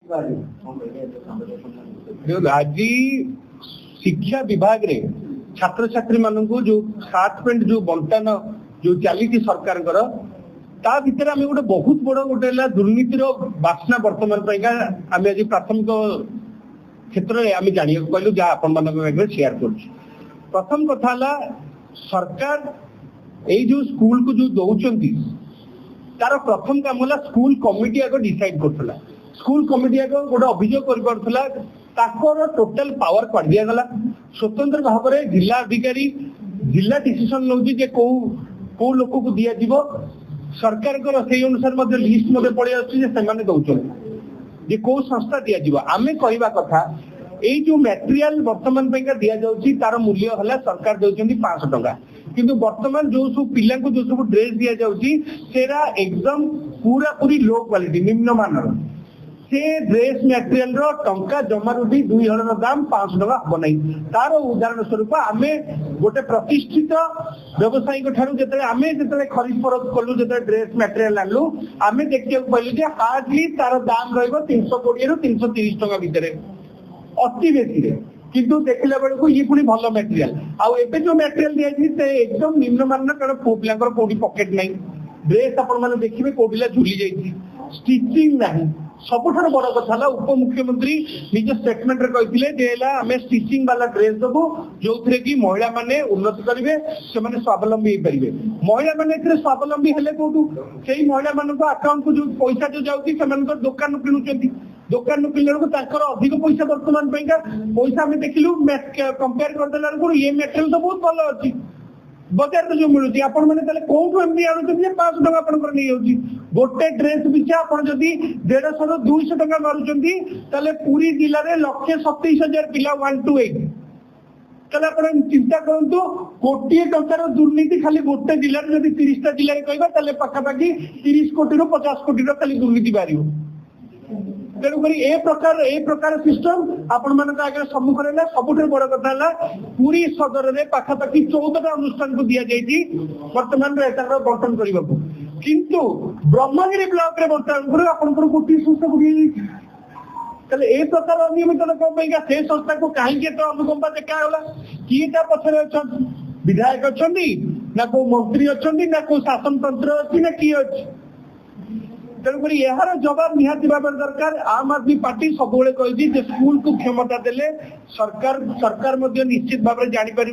आज शिक्षा विभाग रे छात्र छात्री मान को जो सार्ट पेंट जो बंटन जो चली सरकार ता भितर आम गोटे बहुत बड़ गोटे दुर्नीतिर बासना बर्तमान आम आज प्राथमिक क्षेत्र में आम जाना कहलु जहाँ आपण शेयर कर प्रथम कथा सरकार ये जो स्कूल को जो दौरान तार प्रथम काम है स्कूल कमिटी आगे डिसाइड करथला स्कूल कमिटी आगे गोटे अभियोग कर टोटल पावर कर दिगला स्वतंत्र भाव में जिला अधिकारी जिला डिसीजन नौजी कौ लोक को दि जाव सरकार से अनुसार लिस्ट पड़े आसने दौरान कौ संस्था दि जाव आम कहवा कथा यही जो मटेरियल बर्तमान दि जाऊँगी तार मूल्य है सरकार दौरान 500 टंका किंतु वर्तमान जो सब पिला जो सब ड्रेस दि जाऊँगी सेरा एकदम पूरा पूरी लो क्वालिटी निम्न मानर से ड्रेस मटेरियल टंका जमार भी 2 हज़ार दाम 500 टंका हम ना तार उदाहरण स्वरूप आम गोटे प्रतिष्ठित व्यवसायी आम जो खरीद फरद कलु जो ड्रेस मटेरियल आनलु आम देखा कहलु हार्डली तार दाम रही 320 ରୁ 330 टंका भितर अति बेसी किंतु देखला बेलू ये पुणी भल मटेरियल आउ जो मटेरियल दिखाई एकदम निम्नमान कारण पुओ पिला कौटी पकेट ना ड्रेस आपण देखिए कौटिला झुली जाइए स्टिचिंग ना सबुठ बड़ कथा उप मुख्यमंत्री निज स्टेटमेंट कहते आम स्टिचिंग वाला ड्रेस देवु जो थे कि महिला माने उन्नति करेंगे से स्वावलंबी हो पारे महिला माने स्वावलंबी हेले कौटू से महिला मान आकाउंट को जो पैसा जो जाऊँगी दुकान किणुच्च दुकान किणला अधिक पैसा बर्तमान पैसा आम देखिलु कंपेयर करदेला ये मेटेरियल तो बहुत भल अच्छी बजार जो मिलूँ आपण मैंने कौटू एमती आणुच्च 500 टंका आपंकर नहीं जाऊँगी गोटे ड्रेस पिछा आप 150 ରୁ 200 टंका मारुंच पूरी जिले में 127,000 पिला 128 आप चिंता करूँ कोटी टंकार दुर्नीति खाली गोटे जिले में 30टा जिले में कहवा पाखापाखि 30 कोटी ରୁ 50 कोटी खाली दुर्नीति बाहर तेणुक ए प्रकार सिस्टम आपण मान आगे सम्मुखें है सबुठ बड़ कथा पूरी सदर में पाखापाखि 14टा अनुष्ठान को दि जाती बर्तमान बंटन करने को किंतु ब्रह्मगिरी ब्लॉक रे बर्तमान आपंकर गोटी संस्था को ए प्रकार अनियमित कौन से संस्था को कहीं अनुकंपा देखा किए ता पछरे विधायक अच्छा ना को मंत्री अच्छा ना को शासन तंत्र अच्छी ना किए अच्छी तेणुक यार जवाब निहाती भाव दरकार आम आदमी पार्टी सब कही स्कूल को क्षमता देले सरकार निश्चित भाव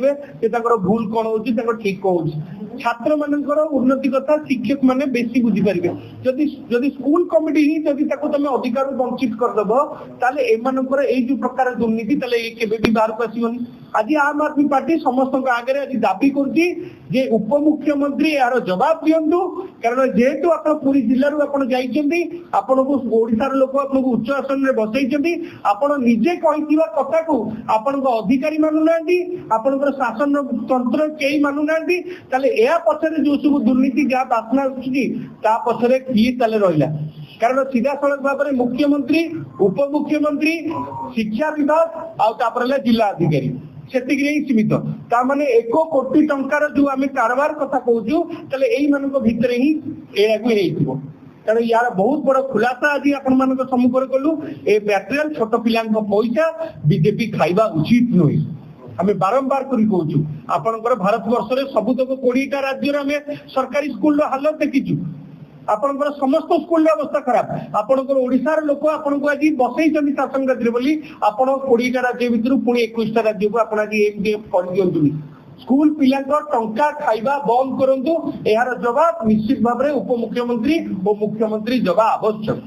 में जापर भूल कौन हो ठीक कौन छात्र मानकर उन्नति कथा शिक्षक माने बेसी बुझीपारे जदि स्कूल कमिटी ही जदि तुम अधिकार वंचित करदेव ताले एमानकर ए जो प्रकार दुर्नीति केबे बाहर को आसबनी आज आम आदमी पार्टी समस्त आगे आज दाबी कर उप मुख्यमंत्री यार जवाब दिंतु कारण जेहेतु आप पूरी जिलूर ओडार लोक आपको उच्च आसन में बसई आपण निजे कही कथा को आपण अधिकारी मानुना आपण शासन तंत्र कई मानुना या पछरे जो सब दुर्नीति जहाँ बासना पछरे किए रहा कारण सीधा सड़क भाव में मुख्यमंत्री उप मुख्यमंत्री शिक्षा विभाग आउे जिला अधिकारी से सीमित ताने 1 कोटी टंकार जो आम कारबार कथा कहूँ यही मान भितर ही यह कारण यार बहुत बड़ खुलासा आज आपण सम्मुखें कलु ए मटेरियल छोट पिला पैसा बीजेपी खाइबा उचित नुहे आम बारंबार कहूँ आपंकर भारत वर्ष में सबुतक 20टा राज्य में सरकारी स्कूल हालत देखीचु आपंकर समस्त स्कूल अवस्था खराब आपंकर ओडिशार लोक आपन को आज बसई शासन राज्य बोली आप 20टा राज्य भितर पुणी 21टा राज्य को आप आज कर दिंतु स्कूल पिला टंका खाइबा बंद करूँ यार जवाब निश्चित भाव में उप मुख्यमंत्री और मुख्यमंत्री जवाब आवश्यक।